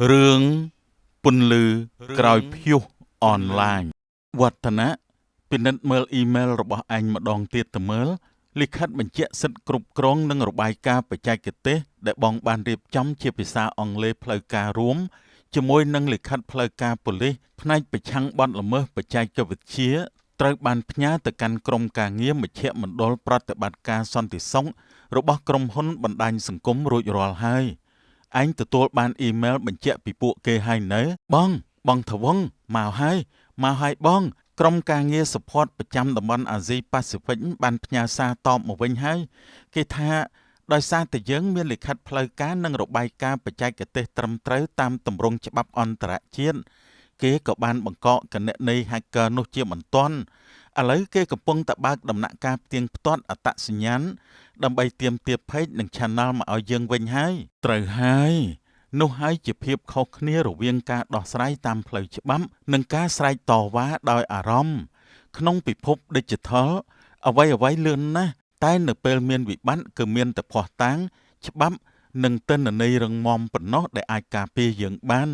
រឿងពន្លឺក្រោយព្យុះអនឡាញវឌ្ឍនៈពិនិត្យមើលអ៊ីមែលរបស់អញម្ដងទៀតទៅមើលលិខិតបញ្ជាក់សិទ្ធិគ្រប់គ្រងនិងរបាយការណ៍បច្ចេកទេសដែលបងបានរៀបចំជាភាសាអង់គ្លេសផ្លូវការរួមជាមួយនឹងលិខិតផ្លូវការប៉ូលីសផ្នែកប្រឆាំងបទល្មើសបច្ចេកវិទ្យាត្រូវបានផ្ញើទៅកាន់ក្រុមការងារមជ្ឈមណ្ឌលប្រតិបត្តិការសន្តិសុខរបស់ក្រុមហ៊ុនបណ្ដាញសង្គមរួចរាល់ហើយអញទទួលបានអ៊ីមែលបញ្ជាក់ពីពួកគេហើយនៅបងថ្វងមកហើយបងក្រុមការងារសុផាតប្រចាំតំបន់អាស៊ីប៉ាស៊ីហ្វិកបានផ្ញើសារតបមកវិញហើយគេថាដោយសារតែយើងមានលិខិតផ្លូវការនិងរបាយការណ៍បច្ចេកទេសត្រឹមត្រូវតាមទម្រង់ច្បាប់អន្តរជាតិគេក៏បានបង្កកគណនី hacker នោះជាបន្ទាន់ឥឡូវគេកំពុងតែបើកដំណាក់កាលផ្ទៀងផ្ទាត់អត្តសញ្ញាណដើម្បីទាមទារ page និង channel មកឲ្យយើងវិញហើយត្រូវហើយនោះហើយជាភាពខុសគ្នារវាងការដោះស្រាយតាមផ្លូវច្បាប់និងការស្រែកតវ៉ាដោយអារម្មណ៍ក្នុងពិភព Digital អ្វីលឿនណាស់តែនៅពេលមានវិបត្តិគឺមានតែភ័ស្តុតាងច្បាប់និងទិន្នន័យរឹងមាំប៉ុណ្ណោះដែលអាចការពារយើងបាន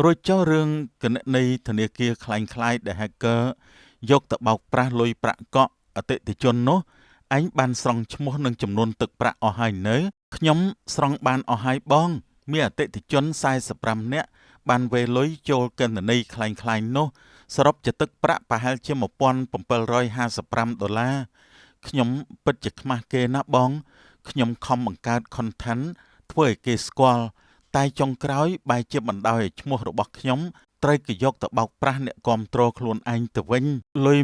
រួចចុះរឿងគណនីធនាគារคล้ายៗដែល hacker យកទៅបោកប្រាស់លុយប្រាក់កក់អតិថិជននោះអញបានស្រង់ឈ្មោះនិងចំនួនទឹកប្រាក់អស់ហើយនៅខ្ញុំស្រង់បានអស់ហើយបងមានអតិថិជន45នាក់បានវេលុយចូលគណនីคล้ายៗនោះសរុបជាទឹកប្រាក់ប្រហែលជា$1755ខ្ញុំពិតជាខ្មាស់គេណាបងខ្ញុំខំបង្កើត content ធ្វើឲ្យគេស្គាល់តែចុងក្រោយបែរជាបណ្ដោយឲ្យឈ្មោះរបស់ខ្ញុំត្រូវគេយកទៅបោកប្រាស់អ្នកគាំទ្រខ្លួនឯងទៅវិញលុយ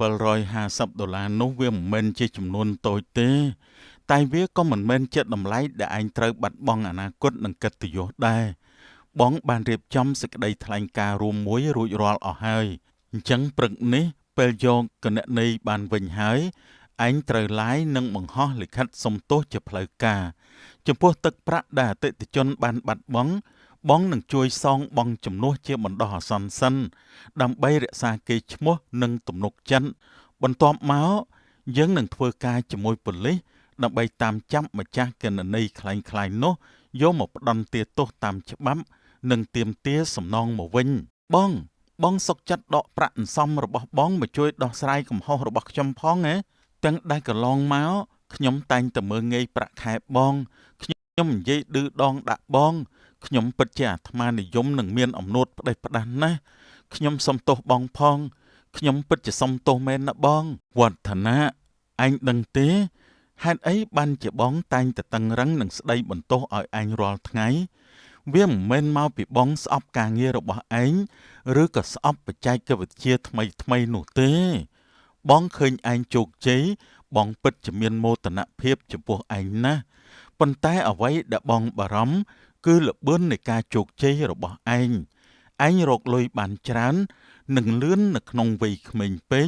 $1750នោះវាមិនមែនជាចំនួនតូចទេតែវាក៏មិនមែនជាតម្លៃដែលឯងត្រូវបាត់បង់អនាគតនិងកិត្តិយសដែរបងបានរៀបចំសេចក្តីថ្លែងការណ៍រួមមួយរួចរាល់អស់ហើយអញ្ចឹងព្រឹកនេះពេលយកគណនីបានវិញហើយឯងត្រូវឡាយនិងបង្ហោះលិខិតសុំទោសជាផ្លូវការចំពោះទឹកប្រាក់ដែលអតិថិជនបានបាត់បង់បងនឹងជួយសងបង់ជំនួសជាបណ្ដោះអាសន្នសិនដើម្បីរក្សាកេរ្តិ៍ឈ្មោះនិងទំនុកចិត្តបន្ទាប់មកយើងនឹងធ្វើការជាមួយប៉ូលីសដើម្បីតាមចាប់ម្ចាស់គណនីคล้ายៗនោះយកមកផ្ដន្ទាទោសតាមច្បាប់និងទាមទារសំណងមកវិញបងសុកចិត្តដកប្រាក់អន្សំរបស់បងមកជួយដោះស្រាយកំហុសរបស់ខ្ញុំផងទាំងដែលកន្លងមកខ្ញុំតែងតែមើងងាយប្រាក់ខែបងខ្ញុំនិយាយឌឺដងដាក់បងខ្ញុំពិតជាអាត្មានិយមនិងមានអំណួតផ្ដេសផ្ដាស់ណាស់ខ្ញុំសុំទោសបងផងខ្ញុំពិតជាសុំទោសមែនណាបងវឌ្ឍនៈអញដឹងទេហេតុអីបានជាបងតែងតែតឹងរឹងនិងស្ដីបន្ទោសឲ្យអញរាល់ថ្ងៃវាមិនមែនមកពីបងស្អប់ការងាររបស់ឯងឬក៏ស្អប់បច្ចេកវិទ្យាថ្មីនោះទេបងឃើញឯងជោគជ័យបងពិតជាមានមោទនភាពចំពោះឯងណាស់ប៉ុន្តែអ្វីដែលបងបារម្ភគឺល្បឿននៃការជោគជ័យរបស់ឯងរកលុយបានច្រើននិងលឿននៅក្នុងវ័យក្មេងពេក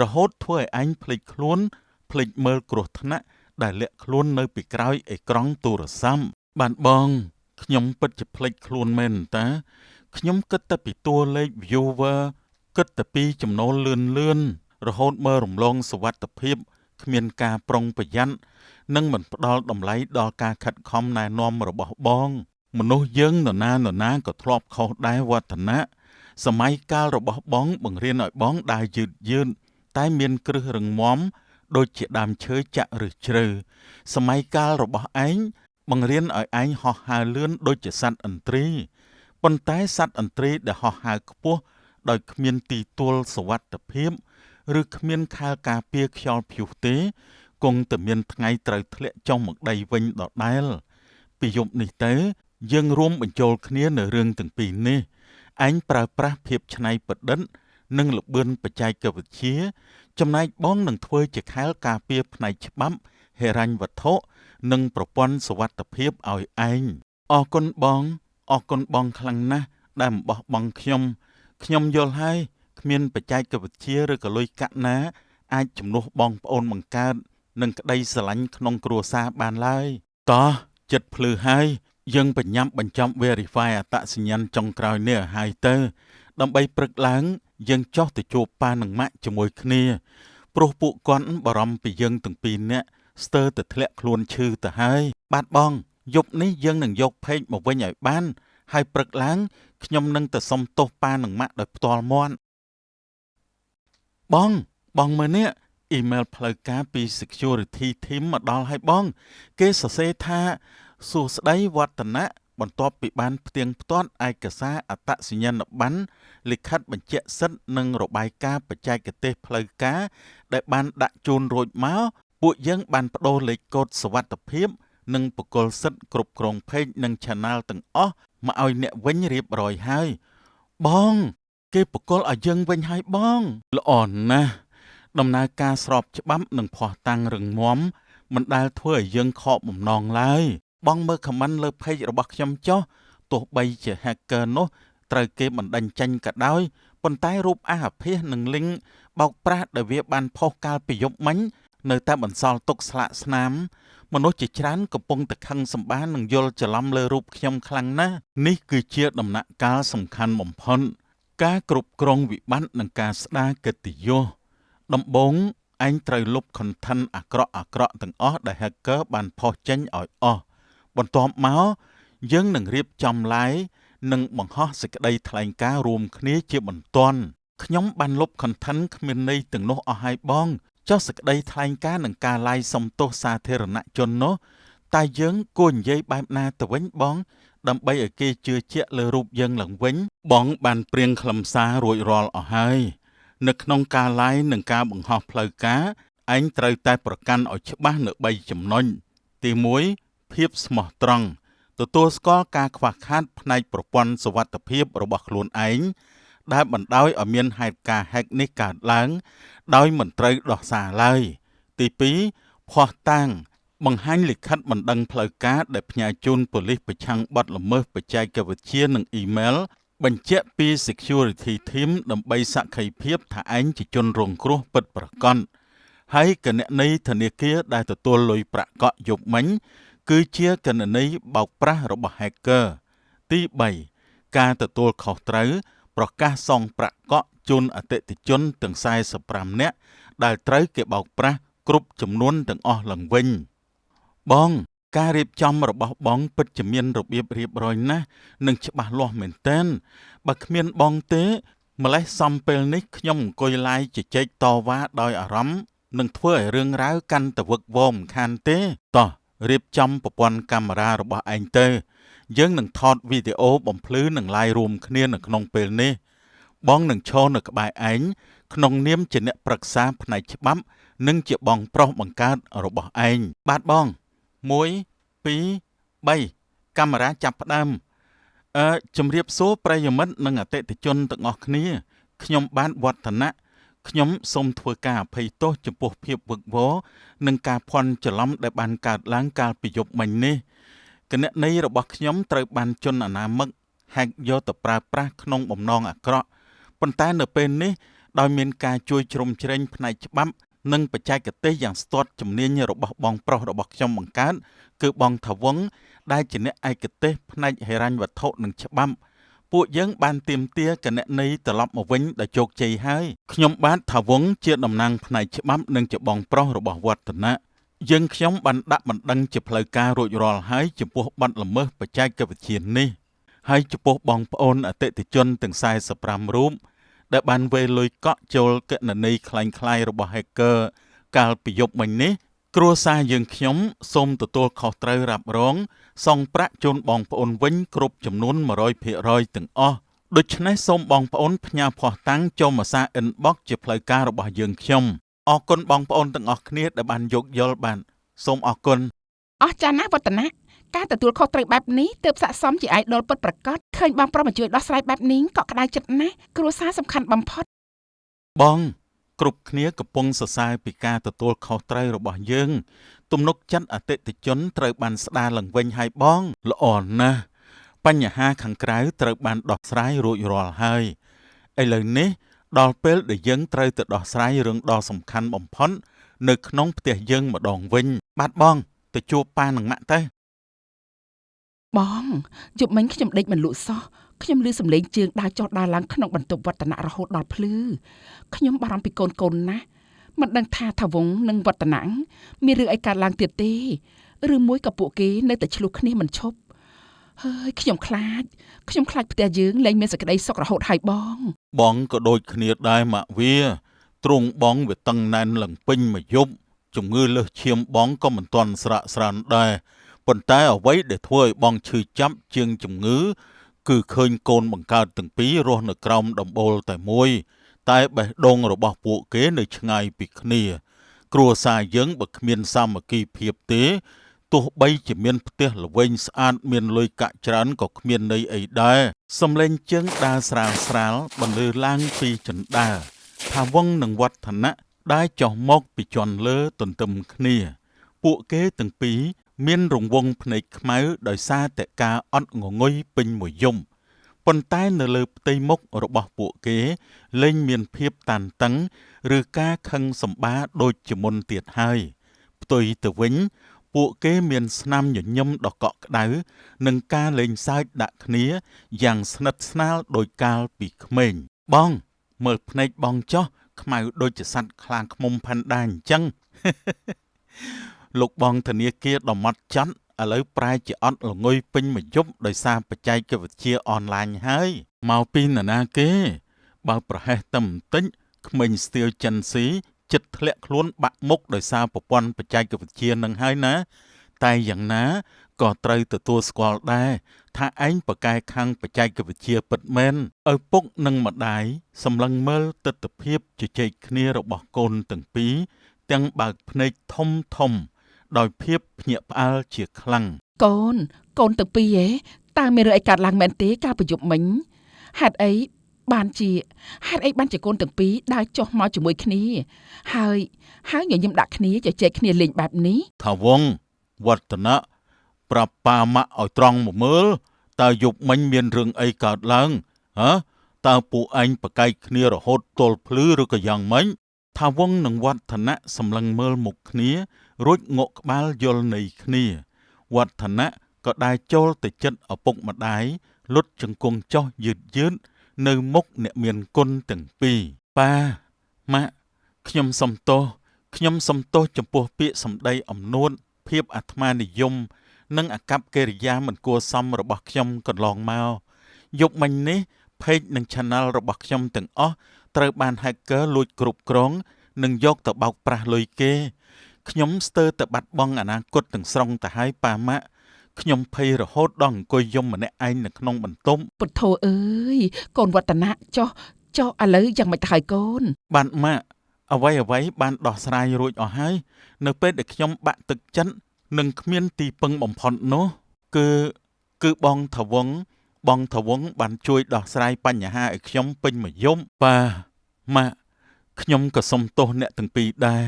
រហូតធ្វើឲ្យឯងភ្លេចខ្លួនភ្លេចមើលគ្រោះថ្នាក់ដែលលាក់ខ្លួននៅពីក្រោយអេក្រង់ទូរស័ព្ទបានបងខ្ញុំពិតជាភ្លេចខ្លួនមែនតាខ្ញុំគិតតែពីតួលេខ viewer គិតតែពីចំណូលលឿនរហូតមើលរំលងសុវត្ថិភាពគ្មានការប្រុងប្រយ័ត្ននិងមិនផ្ដល់តម្លៃដល់ការខិតខំណែនាំរបស់បងមនុស្សយើងនរណាក៏ធ្លាប់ខុសដែរវឌ្ឍនៈសម័យកាលរបស់បងបង្រៀនឲ្យបងដើរយឺតតែមានគ្រឹះរឹងមាំដូចជាដើមឈើចាក់ឫសជ្រៅសម័យកាលរបស់ឯងបង្រៀនឲ្យឯងហោះហើរលឿនដូចជាសត្វឥន្ទ្រីប៉ុន្តែសត្វឥន្ទ្រីដែលហោះហើរខ្ពស់ដោយគ្មានទីទួលសុវត្ថិភាពឬគ្មានខែលការពារខ្យល់ព្យុះទេគង់តែមានថ្ងៃត្រូវធ្លាក់ចុះមកដីវិញដដែលពីយប់នេះទៅយើងរួមបញ្ចូលគ្នានៅរឿងទាំងពីរនេះឯងប្រើប្រាស់ភាពច្នៃប្រឌិតនិងល្បឿនបច្ចេកវិទ្យាចំណែកបងនឹងធ្វើជាខែលការពារផ្នែកច្បាប់ហិរញ្ញវត្ថុនិងប្រព័ន្ធសុវត្ថិភាពឲ្យឯងអរគុណបងខ្លាំងណាស់ដែលមិនបោះបង់ខ្ញុំយល់ហើយគ្មានបច្ចេកវិទ្យាឬក៏លុយកាក់ណាអាចជំនួសបងប្អូនបង្កើតនិងក្តីស្រឡាញ់ក្នុងគ្រួសារបានឡើយតោះចិត្តភ្លឺហើយយើងបញ្ញាប់បញ្ចប់ verify អត្តសញ្ញាណចុងក្រោយនេះឲ្យទៅដើម្បីព្រឹកឡើងយើងចុះទៅជួបប៉ានិងម៉ាក់ជាមួយគ្នាព្រោះពួកគាត់បារម្ភពីយើងទាំងពីរនាក់ស្ទើរតែធ្លាក់ខ្លួនឈឺទៅហើយបាទបង យប់នេះយើងនឹងយកភេកមកវិញឲ្យបានហើយព្រឹកឡើងខ្ញុំនឹងទៅសុំទោសប៉ានិងម៉ាក់ដោយផ្ទាល់មាត់បងមើលនេះអ៊ីមែលផ្លូវការពី Security Team មកដល់ហើយបងគេសរសេរថាសួស្តីវឌ្ឍនៈបន្ទាប់ពីបានផ្ទៀងផ្ទាត់ឯកសារអត្តសញ្ញាណប័ណ្ណលិខិតបញ្ជាក់សិទ្ធិនិងរបាយការណ៍បច្ចេកទេសផ្លូវការដែលបានដាក់ជូនរួចមកពួកយើងបានបដូរលេខកូដសុវត្ថិភាពនិងបកគលសិទ្ធិគ្រប់គ្រង page និង channel ទាំងអស់មកឲ្យអ្នកវិញរៀបរយហើយបងគេបកគលឲ្យយើងវិញហើយបងល្អណាស់ដំណើរការស្របច្បាប់និងភ័ស្តុតាងរឹងមាំមិនដែលធ្វើឲ្យយើងខកបំណងឡើយបងមើល comment លើ page របស់ខ្ញុំចុះទោះបីជា hacker នោះត្រូវគេបណ្តេញចេញក៏ដោយប៉ុន្តែរូបអាភាសនិង link បោកប្រាស់ដែលវាបានផុសកាលពីយប់មិញនៅតែបន្សល់ទុកស្លាកស្នាមមនុស្សជាច្រើនកំពុងតែខឹងសម្បារនិងយល់ច្រឡំលើរូបខ្ញុំខ្លាំងណាស់នេះគឺជាដំណាក់កាលសំខាន់បំផុតការគ្រប់គ្រងវិបត្តិនិងការស្ដារកិត្តិយសដំបូងឯងត្រូវលុប content អាក្រក់ទាំងអស់ដែល hacker បានផុសចេញឲ្យអស់បន្ទាប់មកយើងនឹងរៀបចំ live និងបង្ហោះសេចក្តីថ្លែងការណ៍រួមគ្នាជាបន្ទាន់ខ្ញុំបានលុប content គ្មានន័យទាំងនោះអស់ហើយបងចុះសេចក្តីថ្លែងការណ៍នឹងការ live សុំទោសសាធារណជននោះតែយើងគួរនិយាយបែបណាទៅវិញបងដើម្បីឲ្យគេជឿជាក់លើរូបយើងឡើងវិញបងបានព្រៀងខ្លឹមសាររួចរាល់អស់ហើយនៅក្នុងការ live និងការបង្ហោះផ្លូវការឯងត្រូវតែប្រកាន់ឲ្យច្បាស់នៅ3ចំណុចទី1ភាពស្មោះត្រង់ទទួលស្គាល់ការខ្វះខាតផ្នែកប្រព័ន្ធសុវត្ថិភាពរបស់ខ្លួនឯងដែលបណ្ដោយឲ្យមានហេតុការណ៍ hack នេះកើតឡើងដោយមិនត្រូវដោះសារឡើយទី2ភ័ស្តុតាងបង្ហាញលិខិតបណ្ដឹងផ្លូវការដែលផ្ញើជូនប៉ូលីសប្រឆាំងបទល្មើសបច្ចេកវិទ្យានិងអ៊ីមែលបញ្ជាក់ពី Security Team ដើម្បីសក្ខីភាពថាឯងជាជនរងគ្រោះពិតប្រាកដហើយគណនីធនាគារដែលទទួលលុយប្រាក់កក់យប់មិញគឺជាគណនីបោកប្រាស់របស់ hacker ទី3ការទទួលខុសត្រូវប្រកាសសងប្រាក់កក់ជូនអតិថិជនទាំង45នាក់ដែលត្រូវគេបោកប្រាស់គ្រប់ចំនួនទាំងអស់ឡើងវិញបងការរៀបចំរបស់បងពិតជាមានរបៀបរៀបរយណាស់និងច្បាស់លាស់មែនទែនបើគ្មានបងទេម្លេះសំពេលនេះខ្ញុំអង្គុយឡាយជជែកតវ៉ាដោយអារម្មណ៍នឹងធ្វើឲ្យរឿងរ៉ាវកាន់តែវឹកវរមិនខានទេតោះរៀបចំប្រព័ន្ធកាមេរ៉ារបស់ឯងទៅយើងនឹងថតវីដេអូបំភ្លឺនិងឡាយរួមគ្នានៅក្នុងពេលនេះបងនឹងឈរនៅក្បែរឯងក្នុងនាមជាអ្នកប្រឹក្សាផ្នែកច្បាប់និងជាបងប្រុសបង្កើតរបស់ឯងបាទបង1 2 3កាមេរ៉ាចាប់ផ្ដើមជំរាបសួរប្រិយមិត្តនិងអតិថិជនទាំងអស់គ្នាខ្ញុំបានវឌ្ឍនៈខ្ញុំសូមធ្វើការអភ័យទោសចំពោះភាពវឹកវរនិងការភ័ន្តច្រឡំដែលបានកើតឡើងកាលពីយប់មិញនេះគណនីរបស់ខ្ញុំត្រូវបានជនអនាមិកhackយកទៅប្រើប្រាស់ក្នុងបំណងអាក្រក់ប៉ុន្តែនៅពេលនេះដោយមានការជួយជ្រោមជ្រែងផ្នែកច្បាប់និងបច្ចេកទេសយ៉ាងស្ទាត់ជំនាញរបស់បងប្រុសរបស់ខ្ញុំបង្កើតគឺបងថាវងដែលជាអ្នកឯកទេសផ្នែកហិរញ្ញវត្ថុនិងច្បាប់ពួកយើងបានទាមទារគណនីត្រឡប់មកវិញដោយជោគជ័យហើយខ្ញុំបាទថាវងជាតំណាងផ្នែកច្បាប់និងជាបងប្រុសរបស់វឌ្ឍនៈយើងខ្ញុំបានដាក់បណ្ដឹងជាផ្លូវការរួចរាល់ហើយចំពោះបទល្មើសបច្ចេកវិទ្យានេះហើយចំពោះបងប្អូនអតិថិជនទាំង45រូបដែលបានវេលុយកក់ចូលគណនីคล้ายៗរបស់ hacker កាលពីយប់មិញនេះគ្រួសារយើងខ្ញុំសូមទទួលខុសត្រូវរ៉ាប់រងសងប្រាក់ជូនបងប្អូនវិញគ្រប់ចំនួន 100% ទាំងអស់ដូច្នេះសូមបងប្អូនផ្ញើភស្តុតាងចូលមកសារ inbox ជាផ្លូវការរបស់យើងខ្ញុំអរគុណបងប្អូនទាំងអស់គ្នាដែលបានយោគយល់បានសូមអរគុណអស្ចារ្យណាស់វឌ្ឍនៈការទទួលខុសត្រូវបែបនេះទើបស័ក្តិសមជាអាយដលពិតប្រាកដឃើញបងប្រុសមកជួយដោះស្រាយបែបនេះក៏ក្តៅចិត្តណាស់គ្រួសារសំខាន់បំផុតបងគ្រប់គ្នាកំពុងសរសើរពីការទទួលខុសត្រូវរបស់យើងទំនុកចិត្តអតិថិជនត្រូវបានស្ដារឡើងវិញហើយបងល្អណាស់បញ្ហាខាងក្រៅត្រូវបានដោះស្រាយរួចរាល់ហើយឥឡូវនេះដល់ពេលដែលយើងត្រូវទៅដោះស្រាយរឿងដ៏សំខាន់បំផុតនៅក្នុងផ្ទះយើងម្ដងវិញបាទបងទៅជួបប៉ានិងម៉ាក់ទៅបងយប់មិញខ្ញុំដេកមិនលក់សោះខ្ញុំឮសំឡេងជើងដើរចុះដើរឡើងក្នុងបន្ទប់វឌ្ឍនៈរហូតដល់ភ្លឺខ្ញុំបារម្ភពីកូនណាស់មិនដឹងថាវងនិងវឌ្ឍនៈមានរឿងអីកើតឡើងទៀតទេ ឬមួយក៏ពួកគេនៅតែឆ្លោះគ្នាមិនឈប់ហើយខ្ញុំខ្លាចផ្ទះយើងលែងមានសេចក្តីសុខរហូតហើយបង បងក៏ដូចគ្នាដែរម៉ាក់វាទ្រង់បងវាតឹងណែនឡើងពេញមួយយប់ជំងឺលើសឈាមបងក៏មិនទាន់ស្រាកស្រានដែរប៉ុន្តែអ្វីដែលធ្វើឲ្យបងឈឺចាប់ជាងជំងឺគឺឃើញកូនបង្កើតទាំងពីររស់នៅក្រោមដំបូលតែមួយតែបេះដូងរបស់ពួកគេនៅឆ្ងាយពីគ្នាគ្រួសារយើងបើគ្មានសាមគ្គីភាពទេទោះបីជាមានផ្ទះល្វែងស្អាតមានលុយកាក់ច្រើនក៏គ្មានន័យអីដែរសំឡេងជើងដើរស្រាលបន្លឺឡើងពីជណ្ដើរថាវងនឹងវឌ្ឍនៈដែលចុះមកពីជាន់លើទន្ទឹមគ្នាពួកគេទាំងពីរមានរង្វង់ភ្នែកខ្មៅដោយសារតែការអត់ងងុយពេញមួយយំប៉ុន្តែនៅលើផ្ទៃមុខរបស់ពួកគេលែងមានភាពតានតឹងឬការខឹងសម្បារដូចជាមុនទៀតហើយផ្ទុយទៅវិញពួកគេមានស្នាមញញឹមដ៏កក់ក្ដៅនិងការលេងសើចដាក់គ្នាយ៉ាងស្និទ្ធស្នាលដោយកាលពីក្មេងបងមើលភ្នែកបងចុះខ្មៅដូចជាសត្វខ្លាឃ្មុំផាន់ដាអញ្ចឹង លោកបងធនាគារដ៏ម៉ត់ចត់ឥឡូវប្រែជាអត់ល្ងុយពេញមួយយប់ដោយសារបច្ចេកវិទ្យាអនឡាញហើយមកពីនរណាគេបើប្រហែសតែបន្តិចក្មេងស្ទាវចិនស៊ីចិត្តធ្លាក់ខ្លួនបាក់មុខដោយសារប្រព័ន្ធបច្ចេកវិទ្យានឹងហើយណាតែយ៉ាងណាក៏ត្រូវទទួលស្គាល់ដែរថាឯងប្រកែខាងបច្ចេកវិទ្យាពិតមែនឪពុកនិងម្ដាយសម្លឹងមើលទិដ្ឋភាពជជែកគ្នារបស់កូនទាំងពីរទាំងបើកភ្នែកធំដោយភាពភ្ញាក់ផ្អើលជាខ្លាំងកូនទាំងពីរតើមានរឿងអីកើតឡើងមែនទេកាលពីយប់មិញហេតុអីបានជាកូនទាំងពីរដើរចុះមកជាមួយគ្នាហើយញញឹមដាក់គ្នាជជែកគ្នាលេងបែបនេះថាវងវឌ្ឍនៈប្រាប់ប៉ាម៉ាក់ឲ្យត្រង់មកមើលតើយប់មិញមានរឿងអីកើតឡើងតើពួកឯងប្រកែកគ្នារហូតទល់ភ្លឺឬក៏យ៉ាងម៉េចថាវងនិងវឌ្ឍនៈសម្លឹងមើលមុខគ្នារួចងក់ក្បាលយល់ន័យគ្នាវឌ្ឍនៈក៏ដែរចូលទៅជិតឪពុកម្ដាយលុតជង្គង់ចុះយឺតនៅមុខអ្នកមានគុណទាំងពីរប៉ាម៉ាក់ខ្ញុំសុំទោសចំពោះពាក្យសម្ដីអំនួតភាពអាត្មានិយមនិងអកប្បកិរិយាមិនគួរសមរបស់ខ្ញុំកន្លងមកយប់មិញនេះ page និង channel របស់ខ្ញុំទាំងអស់ត្រូវបាន hacker លួចគ្រប់គ្រងនិងយកទៅបោកប្រាស់លុយគេខ្ញុំស្ទើរតែបាត់បង់អនាគតទាំងស្រុងទៅហើយប៉ាម៉ាក់ខ្ញុំភ័យរហូតដល់អង្គុយយំម្នាក់ឯងនៅក្នុងបន្ទប់ពុទ្ធោអើយកូនវឌ្ឍនៈចុះឥឡូវយ៉ាងម៉េចទៅហើយកូនបាទម៉ាក់អ្វីបានដោះស្រាយរួចអស់ហើយនៅពេលដែលខ្ញុំបាក់ទឹកចិត្តនិងគ្មានទីពឹងបំផុតនោះគឺបងថវងបានជួយដោះស្រាយបញ្ហាឲ្យខ្ញុំពេញមួយយប់ប៉ាម៉ាក់ខ្ញុំក៏សុំទោសអ្នកទាំងពីរដែរ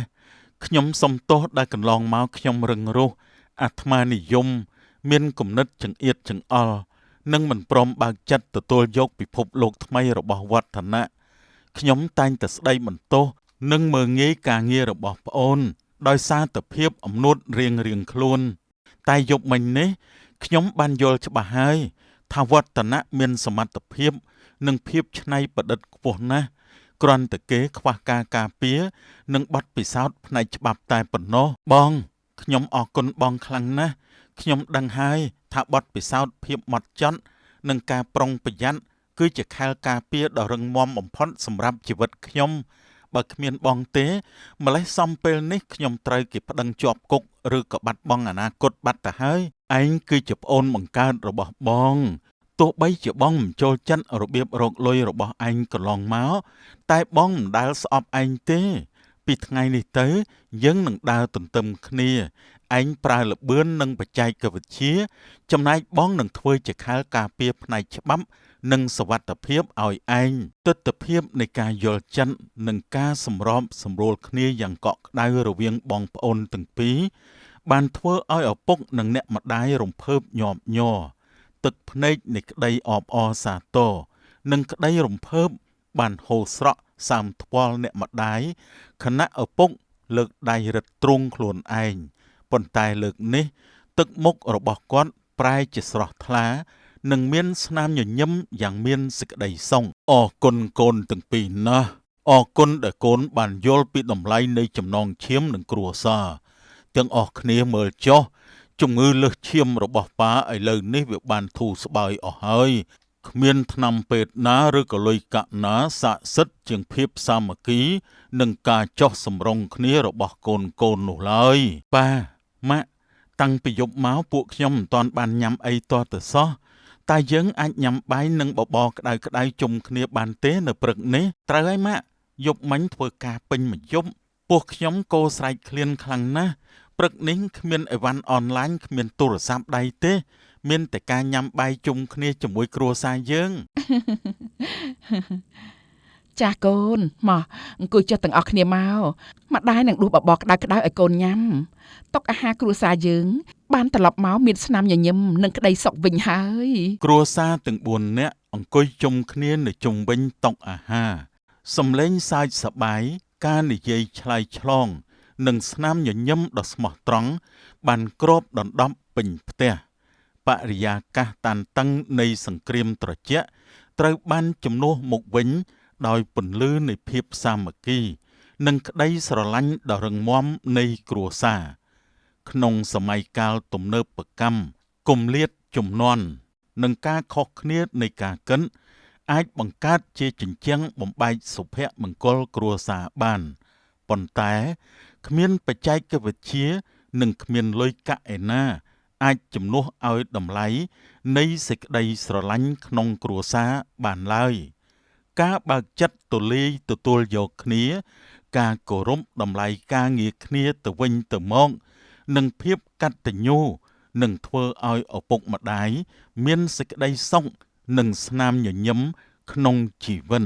ខ្ញុំសុំទោសដែលកន្លងមកខ្ញុំរឹងរូសអាត្មានិយមមានគំនិតចង្អៀតចង្អល់និងមិនព្រមបើកចិត្តទទួលយកពិភពលោកថ្មីរបស់វឌ្ឍនៈខ្ញុំតែងតែស្ដីបន្ទោសនិងមើលងាយការងាររបស់ប្អូនដោយសារតែភាពអំនួតរៀងខ្លួនតែយប់មិញនេះខ្ញុំបានយល់ច្បាស់ហើយថាវឌ្ឍនៈមានសមត្ថភាពនិងភាពច្នៃប្រឌិតខ្ពស់ណាស់គ្រាន់តែគេខ្វះការការពារនិងបទពិសោធន៍ផ្នែកច្បាប់តែប៉ុណ្ណោះបងខ្ញុំអរគុណបងខ្លាំងណាស់ខ្ញុំដឹងហើយថាបទពិសោធន៍ភាពម៉ត់ចត់និងការប្រុងប្រយ័ត្នគឺជាខែលការពារដ៏រឹងមាំបំផុតសម្រាប់ជីវិតខ្ញុំបើគ្មានបងទេម្លេះសំពេលនេះខ្ញុំត្រូវគេប្តឹងជាប់គុកឬក៏បាត់បង់អនាគតបាត់ទៅហើយឯងគឺជាប្អូនបង្កើតរបស់បងទោះបីជាបងមិនចូលចិត្តរបៀបរកលុយរបស់ឯងកន្លងមកតែបងមិនដែលស្អប់ឯងទេពីថ្ងៃនេះទៅយើងនឹងដើរទន្ទឹមគ្នាឯងប្រើល្បឿននិងបច្ចេកវិទ្យាចំណែកបងនឹងធ្វើជាខែលការពារផ្នែកច្បាប់និងសុវត្ថិភាពឲ្យឯងទិដ្ឋភាពនៃការយល់ចិត្តនិងការសម្របសម្រួលគ្នាយ៉ាងកក់ក្ដៅរវាងបងប្អូនទាំងពីរបានធ្វើឲ្យឪពុកនិងអ្នកម្ដាយរំភើបញាប់ញ័រទឹកភ្នែកនៃក្តីអបអរសាទរនិងក្តីរំភើបបានហូរស្រក់សាមថ្ពាល់អ្នកម្ដាយខណៈឪពុកលើកដៃរឹតទ្រង់ខ្លួនឯងប៉ុន្តែលើកនេះទឹកមុខរបស់គាត់ប្រែជាស្រស់ថ្លានិងមានស្នាមញញឹមយ៉ាងមានសេចក្តីសុងអរគុណកូនទាំងពីរណាស់អរគុណដែលកូនបានយល់ពីតម្លៃនៃចំណងឈាមនិងគ្រួសារទាំងអស់គ្នាមើលចុះ ជំងឺលើសឈាមរបស់ប៉ាឥឡូវនេះវាបានធូរស្បើយអស់ហើយគ្មានថ្នាំពេទ្យណាឬក៏លុយកាក់ណាស័ក្តិសិទ្ធិជាងភាពសាមគ្គីនិងការចោះសម្រុងគ្នារបស់កូននោះឡើយប៉ាម៉ាក់តាំងពីយប់មកពួកខ្ញុំមិនទាន់បានញ៉ាំអីទាល់តែសោះតែយើងអាចញ៉ាំបាយនិងបបរក្តៅជុំគ្នាបានទេនៅព្រឹកនេះត្រូវហើយម៉ាក់យប់មិញធ្វើការពេញមួយយប់ពោះខ្ញុំកោស្រែកឃ្លានខ្លាំងណាស់ព្រឹកនេះគ្មានអីវ៉ាន់អនឡាញគ្មានទូរស័ព្ទដៃទេមានតែការញ៉ាំបាយជុំគ្នាជាមួយគ្រួសារយើង ចាស់កូនមកអង្គុយចុះទាំងអស់គ្នាមកម្ដាយនឹងដួសបបរក្តៅឲ្យកូនញ៉ាំតុអាហារគ្រួសារយើងបានត្រឡប់មកមានស្នាមញញឹមនិងក្តីសុខវិញហើយ គ្រួសារទាំង4នាក់អង្គុយជុំគ្នានៅជុំវិញតុអាហារសំឡេងសើចសប្បាយការនិយាយឆ្លើយឆ្លងនិងស្នាមញញឹមដ៏ស្មោះត្រង់បានគ្របដណ្ដប់ពេញផ្ទះបរិយាកាសតានតឹងនៃសង្គ្រាមត្រជាក់ត្រូវបានជំនួសមកវិញដោយពន្លឺនៃភាពសាមគ្គីនិងក្តីស្រឡាញ់ដ៏រឹងមាំនៃគ្រួសារក្នុងសម័យកាលទំនើបកម្មគម្លាតជំនាន់និងការខុសគ្នានៃការកិនអាចបង្កើតជាជញ្ជាំងបំបែកសុភមង្គលគ្រួសារបានប៉ុន្តែគ្មានបច្ចេកវិទ្យានិងគ្មានលុយកាក់ឯណាអាចជំនួសឲ្យតម្លៃនៃសេចក្តីស្រឡាញ់ក្នុងគ្រួសារបានឡើយការបើកចិត្តទូលាយទទួលយកគ្នាការគោរពតម្លៃការងារគ្នាទៅវិញទៅមកនិងភាពកតញ្ញូនឹងធ្វើឲ្យឪពុកម្ដាយមានសេចក្តីសុខនិងស្នាមញញឹមក្នុងជីវិត